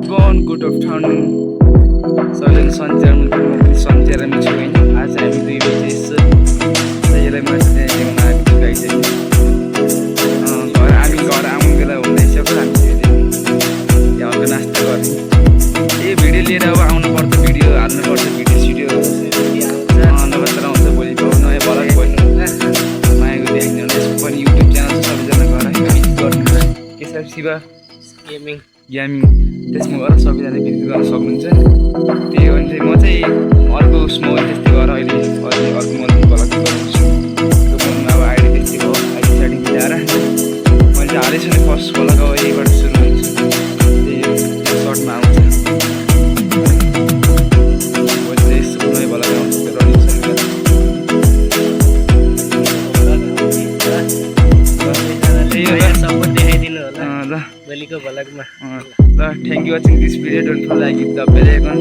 Good afternoon सबैजना सन्चेरमा छु होइन। आज हामी 2 बजे यसलाई मात्रै घर आउनु बेला हुँदैछ। हामी हल्का नास्ता गर्ने भिडियो लिएर अब आउनुपर्छ, भिडियो हाल्नुपर्छ, भिडियो नभएर आउँछ भोलि नयाँ भलक भोलि मायाको देख्ने यसको पनि युट्युब च्यानल छ, सबैजना गएर भिजिट गर्नु। केशव शिव गेमिङ त्यसमा गएर सबैजना भिजिट गर्न सक्नुहुन्छ। त्यही हो भने म चाहिँ अर्को उसमा त्यस्तै गरेर अहिले अर्को मन्थली भलक गर्छु। त्यो मनमा अब आइडी त्यस्तै भयो, आइडी साइडी मिलाएर मैले हालेको छु नि। फर्स्ट भलक अब यहीबाट सुरु हुन्छ, त्यही सर्टमा आउँछ। भोलि चाहिँ यस्तो नयाँ भलक आउँछ, त्यो रनिङ सनिङ ल भोलिको भलकमा। ल thank you watching this video. Don't forget like the bell icon.